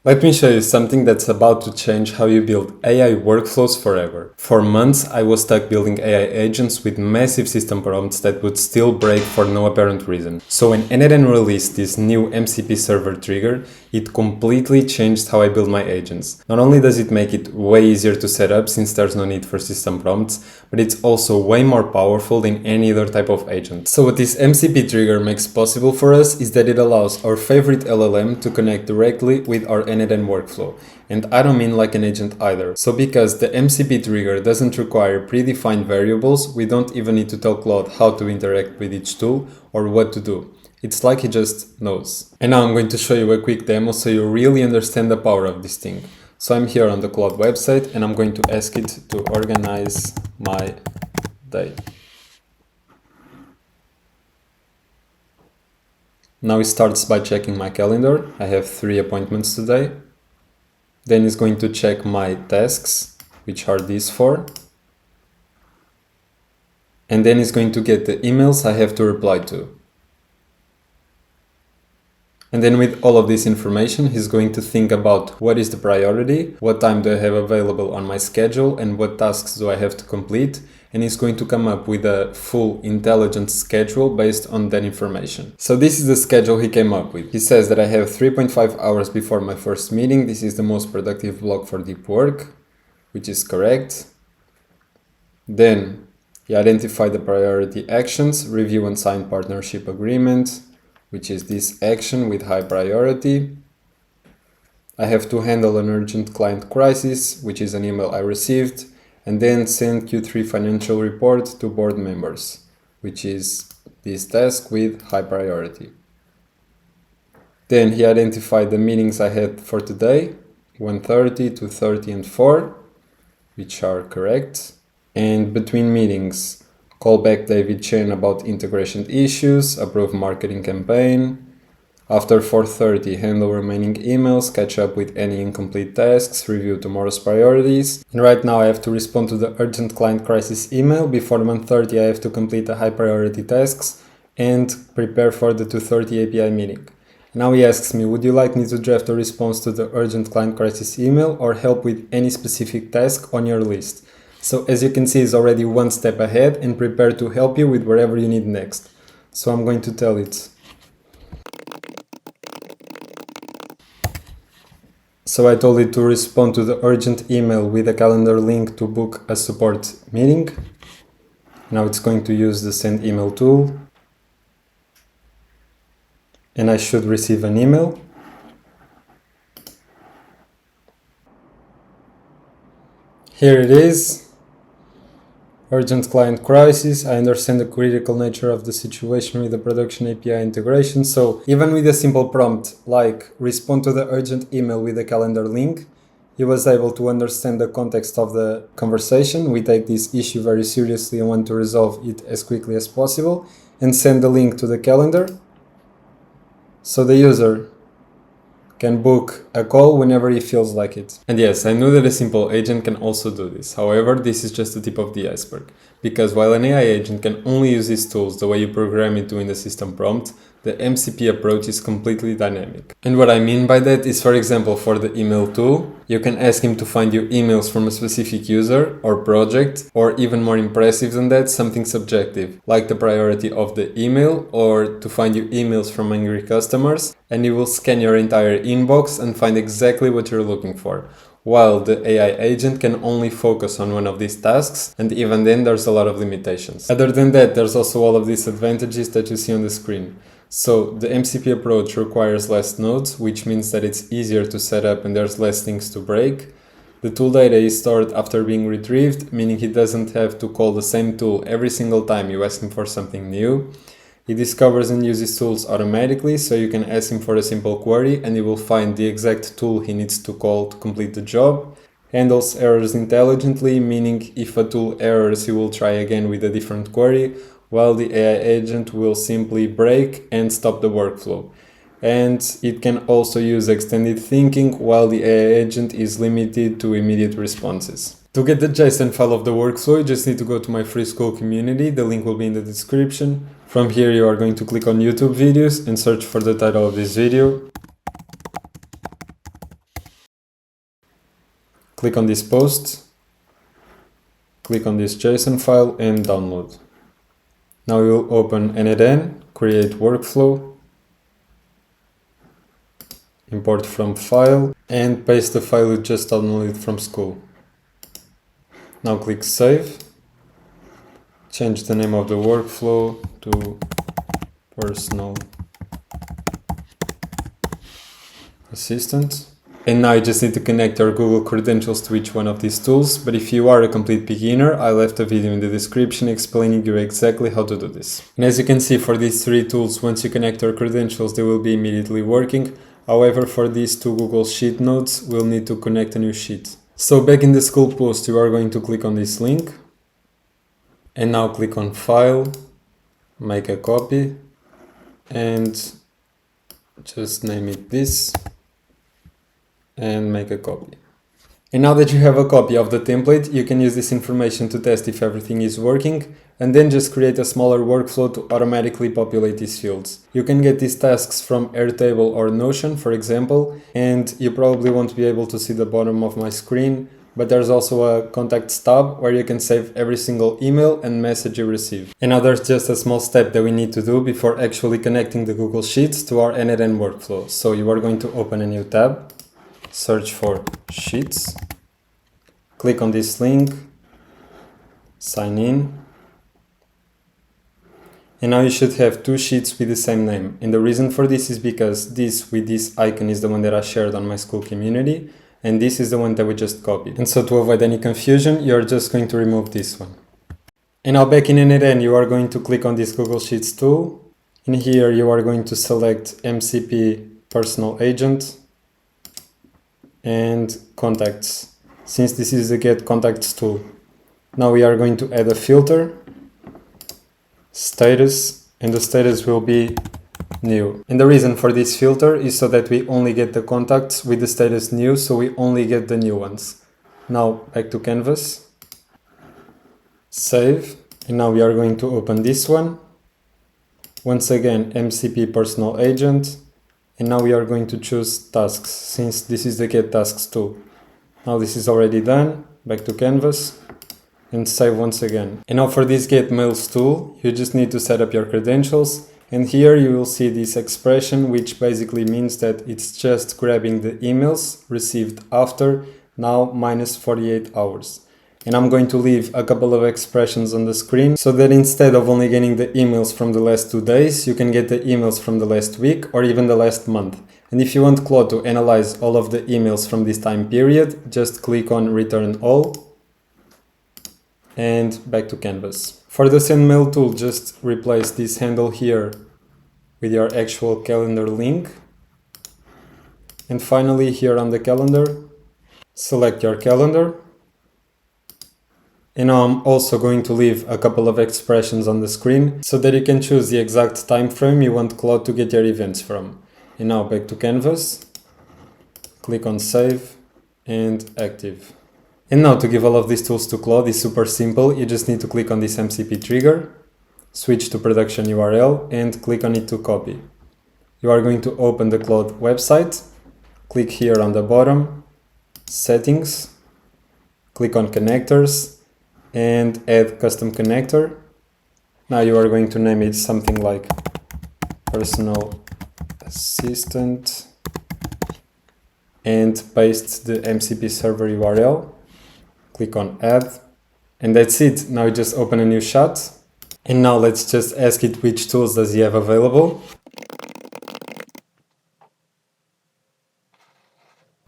Let me show you something that's about to change how you build AI workflows forever. For months, I was stuck building AI agents with massive system prompts that would still break for no apparent reason. So when NetN released this new MCP server trigger, it completely changed how I build my agents. Not only does it make it way easier to set up since there's no need for system prompts, but it's also way more powerful than any other type of agent. So what this MCP trigger makes possible for us is that it allows our favorite LLM to connect directly with our NetN workflow. And I don't mean like an agent either. So because the MCP trigger doesn't require predefined variables, we don't even need to tell Claude how to interact with each tool or what to do. It's like he just knows. And now I'm going to show you a quick demo so you really understand the power of this thing. So I'm here on the Claude website and I'm going to ask it to organize my day. Now it starts by checking my calendar. I have 3 appointments today. Then it's going to check my tasks, which are these 4. And then it's going to get the emails I have to reply to. And then with all of this information, he's going to think about what is the priority, what time do I have available on my schedule, and what tasks do I have to complete. And he's going to come up with a full intelligent schedule based on that information. So this is the schedule he came up with. He says that I have 3.5 hours before my first meeting. This is the most productive block for deep work, which is correct. Then he identified the priority actions, review and sign partnership agreement, which is this action with high priority. I have to handle an urgent client crisis, which is an email I received, and then send Q3 financial report to board members, which is this task with high priority. Then he identified the meetings I had for today, 1:30, 2:30, and 4, which are correct. And between meetings, call back David Chen about integration issues, approve marketing campaign. After 4:30, handle remaining emails, catch up with any incomplete tasks, review tomorrow's priorities. And right now I have to respond to the urgent client crisis email. Before 1:30, I have to complete the high priority tasks and prepare for the 2:30 API meeting. Now he asks me, would you like me to draft a response to the urgent client crisis email or help with any specific task on your list? So as you can see, he's already one step ahead and prepared to help you with whatever you need next. So I'm going to tell it. So I told it to respond to the urgent email with a calendar link to book a support meeting. Now it's going to use the send email tool. And I should receive an email. Here it is. Urgent client crisis. I understand the critical nature of the situation with the production API integration. So even with a simple prompt like respond to the urgent email with a calendar link, he was able to understand the context of the conversation. We take this issue very seriously and want to resolve it as quickly as possible, and send the link to the calendar so the user can book a call whenever he feels like it. And yes, I know that a simple agent can also do this. However, this is just the tip of the iceberg. Because while an AI agent can only use these tools the way you program it to in the system prompt, the MCP approach is completely dynamic. And what I mean by that is, for example, for the email tool, you can ask him to find you emails from a specific user or project, or even more impressive than that, something subjective, like the priority of the email, or to find you emails from angry customers, and he will scan your entire inbox and find exactly what you're looking for. While the AI agent can only focus on one of these tasks, and even then there's a lot of limitations. Other than that, there's also all of these advantages that you see on the screen. So the MCP approach requires less nodes, which means that it's easier to set up and there's less things to break. The tool data is stored after being retrieved, meaning he doesn't have to call the same tool every single time you ask him for something new. He discovers and uses tools automatically, so you can ask him for a simple query and he will find the exact tool he needs to call to complete the job. Handles errors intelligently, meaning if a tool errors, he will try again with a different query, while the AI agent will simply break and stop the workflow. And it can also use extended thinking, while the AI agent is limited to immediate responses. To get the JSON file of the workflow, you just need to go to my free school community. The link will be in the description. From here, you are going to click on YouTube videos and search for the title of this video. click on this post, click on this JSON file and download. Now we will open NetN, create workflow, import from file, and paste the file you just downloaded from school. Now click Save, change the name of the workflow to Personal Assistant. And now you just need to connect your Google credentials to each one of these tools, but if you are a complete beginner, I left a video in the description explaining you exactly how to do this. And as you can see, for these three tools, once you connect your credentials, they will be immediately working. However, for these two Google Sheet nodes, we'll need to connect a new sheet. So back in the school post, you are going to click on this link, and now click on File, make a copy, and just name it this, and make a copy. And now that you have a copy of the template, you can use this information to test if everything is working, and then just create a smaller workflow to automatically populate these fields. You can get these tasks from Airtable or Notion, for example, and you probably won't be able to see the bottom of my screen, but there's also a Contacts tab where you can save every single email and message you receive. And now there's just a small step that we need to do before actually connecting the Google Sheets to our NetN workflow. So you are going to open a new tab, search for Sheets, click on this link, sign in, and now you should have two sheets with the same name. And the reason for this is because this with this icon is the one that I shared on my school community, and this is the one that we just copied. And so to avoid any confusion, you're just going to remove this one. And now back in NetN, you are going to click on this Google Sheets tool. In here, you are going to select MCP Personal Agent and Contacts, since this is the Get Contacts tool. Now we are going to add a filter, status, and the status will be new. And the reason for this filter is so that we only get the contacts with the status new, so we only get the new ones. Now back to Canvas, save, and now we are going to open this one. Once again, MCP Personal Agent, and now we are going to choose tasks, since this is the Get Tasks tool. Now this is already done, back to Canvas, and save once again. And now for this Get Mails tool, you just need to set up your credentials, and here you will see this expression, which basically means that it's just grabbing the emails received after now minus 48 hours. And I'm going to leave a couple of expressions on the screen so that instead of only getting the emails from the last 2 days, you can get the emails from the last week or even the last month. And if you want Claude to analyze all of the emails from this time period, just click on Return All and back to Canvas. For the Send Mail tool, just replace this handle here with your actual calendar link. And finally, here on the calendar, select your calendar. And now I'm also going to leave a couple of expressions on the screen so that you can choose the exact time frame you want Claude to get your events from. And now back to Canvas, click on Save and Active. And now to give all of these tools to Claude is super simple. You just need to click on this MCP trigger, switch to production URL and click on it to copy. You are going to open the Claude website, click here on the bottom, Settings, click on Connectors, and add custom connector. Now you are going to name it something like Personal Assistant and paste the MCP server URL. Click on Add, and that's it. Now you just open a new shot. And now let's just ask it which tools does he have available.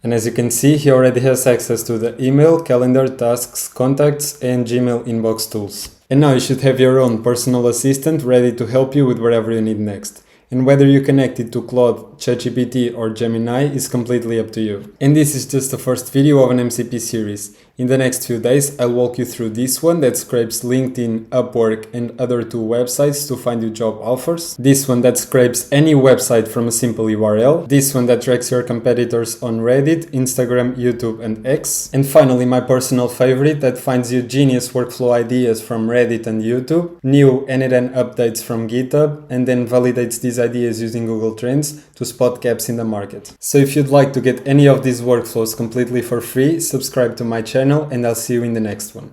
And as you can see, he already has access to the email, calendar, tasks, contacts, and Gmail inbox tools. And now you should have your own personal assistant ready to help you with whatever you need next. And whether you connect it to Claude, ChatGPT, or Gemini is completely up to you. And this is just the first video of an MCP series. In the next few days, I'll walk you through this one that scrapes LinkedIn, Upwork, and other two websites to find you job offers. This one that scrapes any website from a simple URL. This one that tracks your competitors on Reddit, Instagram, YouTube, and X. And finally, my personal favorite that finds you genius workflow ideas from Reddit and YouTube, new N8N updates from GitHub, and then validates these ideas using Google Trends to spot gaps in the market. So if you'd like to get any of these workflows completely for free, subscribe to my channel and I'll see you in the next one.